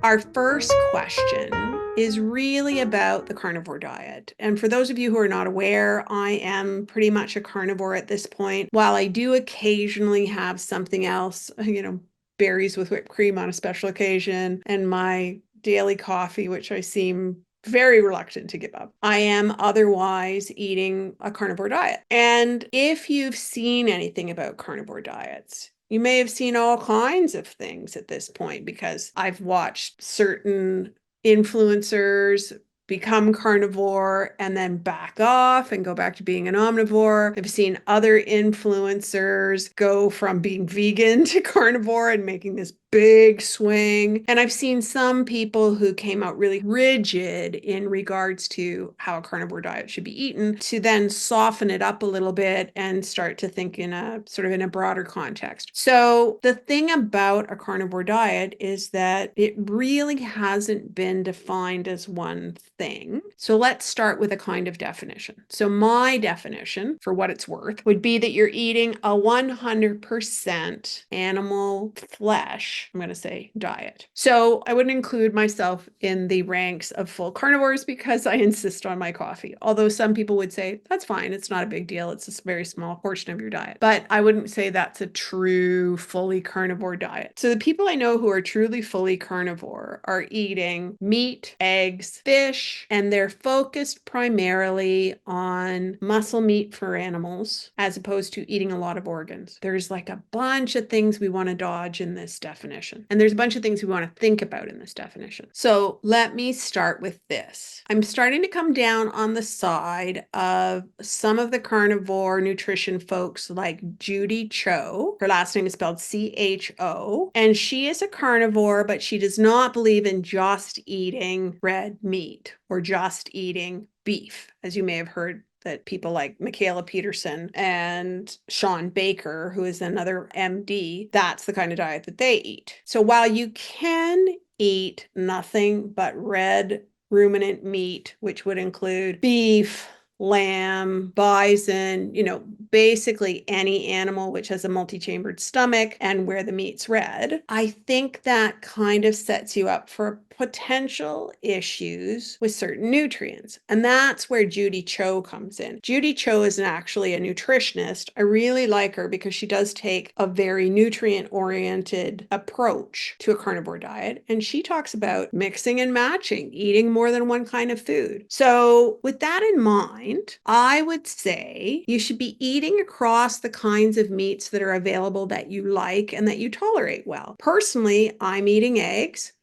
Our first question is really about the carnivore diet. And for those of you who are not aware, I am pretty much a carnivore at this point. While I do occasionally have something else, berries with whipped cream on a special occasion and my daily coffee, which I seem very reluctant to give up, I am otherwise eating a carnivore diet. And if you've seen anything about carnivore diets, you may have seen all kinds of things at this point because I've watched certain influencers become carnivore and then back off and go back to being an omnivore. I've seen other influencers go from being vegan to carnivore and making this big swing. And I've seen some people who came out really rigid in regards to how a carnivore diet should be eaten to then soften it up a little bit and start to think in a broader context. So the thing about a carnivore diet is that it really hasn't been defined as one thing. So let's start with a kind of definition. So my definition, for what it's worth, would be that you're eating a 100% animal flesh, I'm going to say, diet. So I wouldn't include myself in the ranks of full carnivores because I insist on my coffee. Although some people would say, that's fine, it's not a big deal, it's a very small portion of your diet. But I wouldn't say that's a true fully carnivore diet. So the people I know who are truly fully carnivore are eating meat, eggs, fish, and they're focused primarily on muscle meat for animals as opposed to eating a lot of organs. There's like a bunch of things we want to dodge in this definition. And there's a bunch of things we want to think about in this definition. So let me start with this. I'm starting to come down on the side of some of the carnivore nutrition folks like Judy Cho. Her last name is spelled C-H-O. And she is a carnivore, but she does not believe in just eating red meat or just eating beef, as you may have heard that people like Michaela Peterson and Sean Baker, who is another MD, that's the kind of diet that they eat. So while you can eat nothing but red ruminant meat, which would include beef, lamb, bison, basically any animal which has a multi-chambered stomach and where the meat's red, I think that kind of sets you up for potential issues with certain nutrients. And that's where Judy Cho comes in. Judy Cho is actually a nutritionist. I really like her because she does take a very nutrient-oriented approach to a carnivore diet. And she talks about mixing and matching, eating more than one kind of food. So with that in mind, I would say you should be eating across the kinds of meats that are available that you like and that you tolerate well. Personally, I'm eating eggs.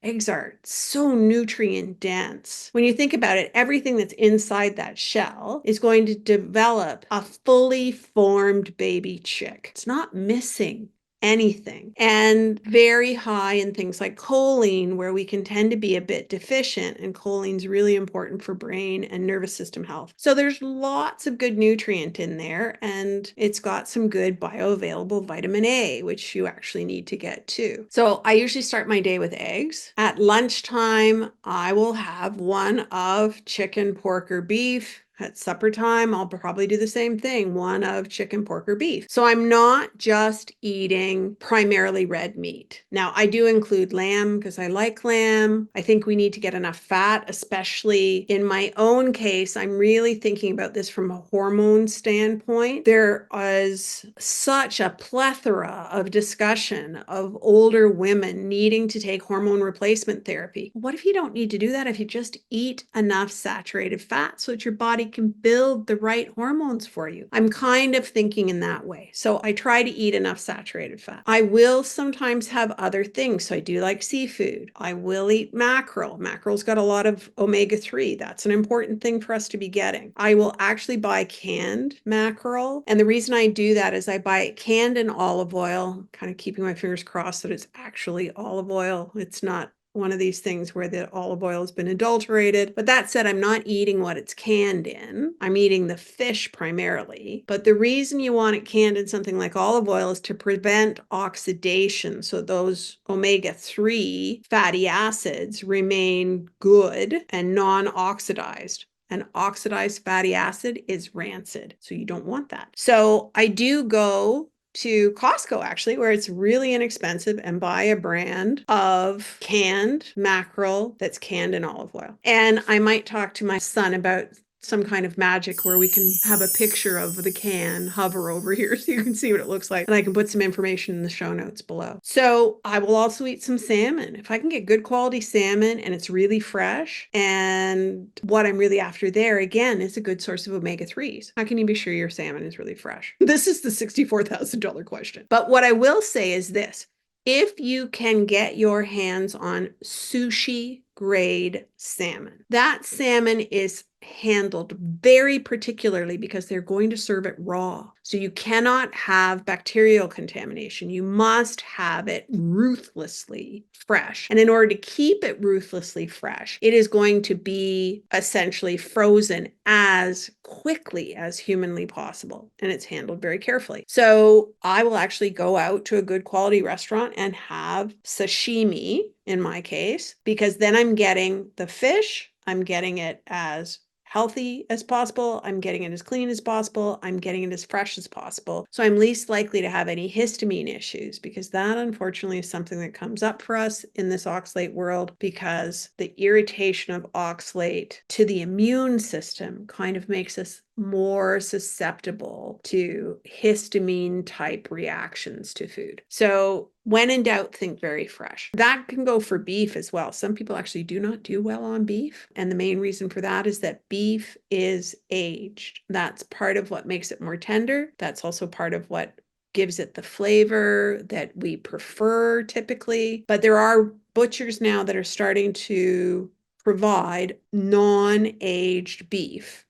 Eggs are so nutrient dense. When you think about it, everything that's inside that shell is going to develop a fully formed baby chick. It's not missing anything, and very high in things like choline, where we can tend to be a bit deficient, and choline's really important for brain and nervous system health. So there's lots of good nutrient in there, and it's got some good bioavailable vitamin A, which you actually need to get too. So I usually start my day with eggs. At lunchtime, I will have one of chicken, pork, or beef. At supper time, I'll probably do the same thing, one of chicken, pork, or beef. So I'm not just eating primarily red meat. Now, I do include lamb because I like lamb. I think we need to get enough fat, especially in my own case. I'm really thinking about this from a hormone standpoint. There is such a plethora of discussion of older women needing to take hormone replacement therapy. What if you don't need to do that if you just eat enough saturated fat so that your body can build the right hormones for you? I'm kind of thinking in that way. So I try to eat enough saturated fat. I will sometimes have other things. So I do like seafood. I will eat mackerel. Mackerel's got a lot of omega-3. That's an important thing for us to be getting. I will actually buy canned mackerel. And the reason I do that is I buy it canned in olive oil, kind of keeping my fingers crossed that it's actually olive oil. It's not one of these things where the olive oil has been adulterated. But that said, I'm not eating what it's canned in. I'm eating the fish primarily. But the reason you want it canned in something like olive oil is to prevent oxidation. So those omega-3 fatty acids remain good and non-oxidized. An oxidized fatty acid is rancid. So you don't want that. So I do go to Costco, actually, where it's really inexpensive, and buy a brand of canned mackerel that's canned in olive oil. And I might talk to my son about some kind of magic where we can have a picture of the can hover over here so you can see what it looks like. And I can put some information in the show notes below. So I will also eat some salmon. If I can get good quality salmon and it's really fresh, and what I'm really after there, again, is a good source of omega-3s. How can you be sure your salmon is really fresh? This is the $64,000 question. But what I will say is this. If you can get your hands on sushi grade salmon, that salmon is handled very particularly because they're going to serve it raw. So you cannot have bacterial contamination. You must have it ruthlessly fresh. And in order to keep it ruthlessly fresh, it is going to be essentially frozen as quickly as humanly possible. And it's handled very carefully. So I will actually go out to a good quality restaurant and have sashimi in my case, because then I'm getting the fish, I'm getting it as healthy as possible, I'm getting it as clean as possible, I'm getting it as fresh as possible. So I'm least likely to have any histamine issues, because that unfortunately is something that comes up for us in this oxalate world, because the irritation of oxalate to the immune system kind of makes us more susceptible to histamine type reactions to food. So when in doubt, think very fresh. That can go for beef as well. Some people actually do not do well on beef. And the main reason for that is that beef is aged. That's part of what makes it more tender. That's also part of what gives it the flavor that we prefer typically. But there are butchers now that are starting to provide non-aged beef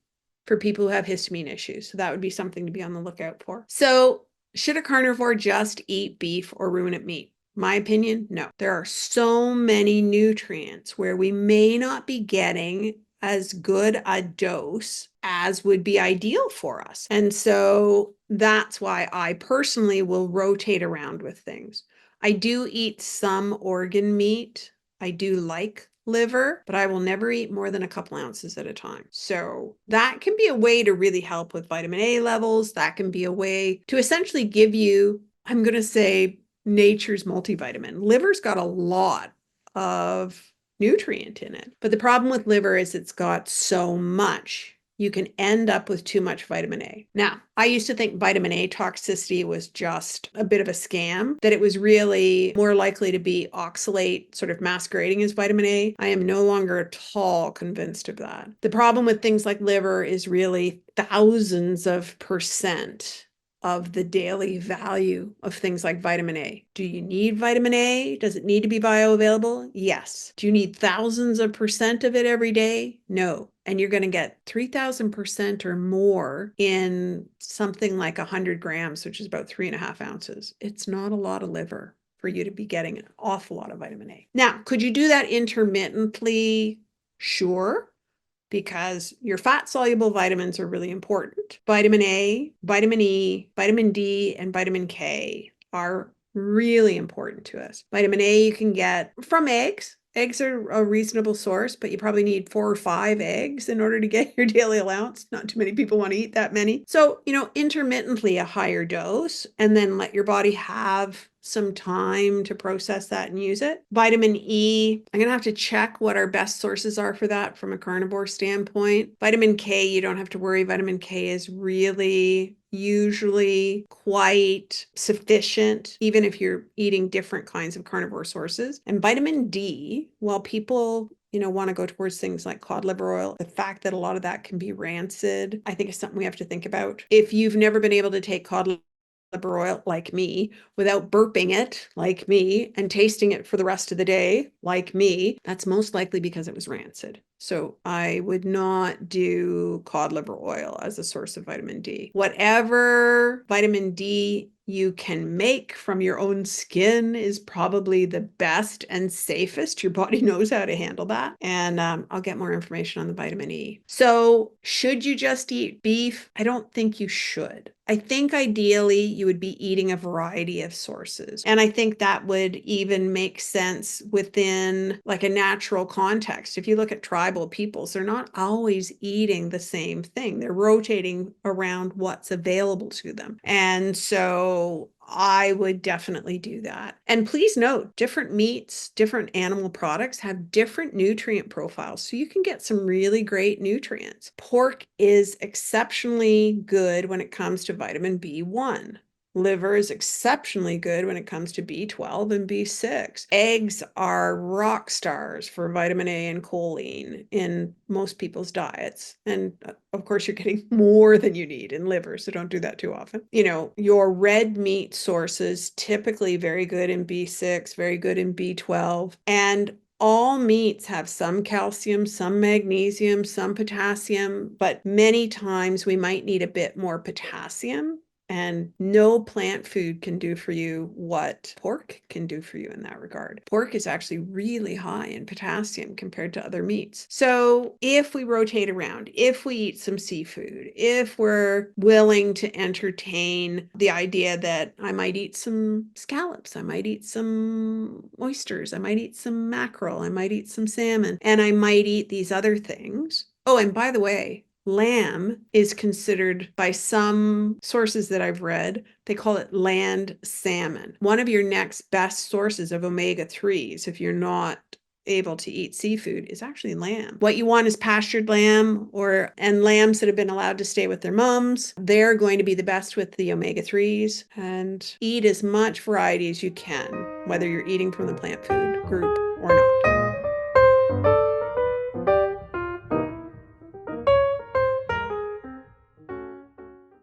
for people who have histamine issues. So that would be something to be on the lookout for. So should a carnivore just eat beef or ruminant meat? My opinion, no. There are so many nutrients where we may not be getting as good a dose as would be ideal for us. And so that's why I personally will rotate around with things. I do eat some organ meat. I do like liver, but I will never eat more than a couple ounces at a time. So that can be a way to really help with vitamin A levels. That can be a way to essentially give you, I'm going to say, nature's multivitamin. Liver's got a lot of nutrient in it. But the problem with liver is it's got so much. You can end up with too much vitamin A. Now, I used to think vitamin A toxicity was just a bit of a scam, that it was really more likely to be oxalate sort of masquerading as vitamin A. I am no longer at all convinced of that. The problem with things like liver is really thousands of percent of the daily value of things like vitamin A. Do you need vitamin A? Does it need to be bioavailable? Yes. Do you need thousands of percent of it every day? No. And you're going to get 3,000% or more in something like 100 grams, which is about 3.5 ounces. It's not a lot of liver for you to be getting an awful lot of vitamin A. Now, could you do that intermittently? Sure, because your fat-soluble vitamins are really important. Vitamin A, vitamin E, vitamin D, and vitamin K are really important to us. Vitamin A you can get from eggs. Eggs are a reasonable source, but you probably need 4 or 5 eggs in order to get your daily allowance. Not too many people want to eat that many. So, intermittently a higher dose, and then let your body have some time to process that and use it. Vitamin E, I'm going to have to check what our best sources are for that from a carnivore standpoint. Vitamin K, you don't have to worry. Vitamin K is really usually quite sufficient, even if you're eating different kinds of carnivore sources. And vitamin D, while people want to go towards things like cod liver oil, the fact that a lot of that can be rancid, I think is something we have to think about. If you've never been able to take cod liver oil like me without burping it like me and tasting it for the rest of the day like me, that's most likely because it was rancid. So I would not do cod liver oil as a source of vitamin D. Whatever vitamin D you can make from your own skin is probably the best and safest. Your body knows how to handle that. And I'll get more information on the vitamin E. So should you just eat beef? I don't think you should. I think ideally you would be eating a variety of sources. And I think that would even make sense within like a natural context. If you look at tribal peoples, they're not always eating the same thing. They're rotating around what's available to them. And so I would definitely do that. And please note, different meats, different animal products have different nutrient profiles, so you can get some really great nutrients. Pork is exceptionally good when it comes to vitamin B1. Liver is exceptionally good when it comes to B12 and B6. Eggs are rock stars for vitamin A and choline in most people's diets. And of course, you're getting more than you need in liver, so don't do that too often. Your red meat sources, typically very good in B6, very good in B12, and all meats have some calcium, some magnesium, some potassium, but many times we might need a bit more potassium. And no plant food can do for you what pork can do for you in that regard. Pork is actually really high in potassium compared to other meats. So if we rotate around, if we eat some seafood, if we're willing to entertain the idea that I might eat some scallops, I might eat some oysters, I might eat some mackerel, I might eat some salmon, and I might eat these other things. Oh, and by the way, lamb is considered by some sources that I've read, they call it land salmon. One of your next best sources of omega-3s, if you're not able to eat seafood, is actually lamb. What you want is pastured lamb and lambs that have been allowed to stay with their moms. They're going to be the best with the omega-3s, and eat as much variety as you can, whether you're eating from the plant food group or not.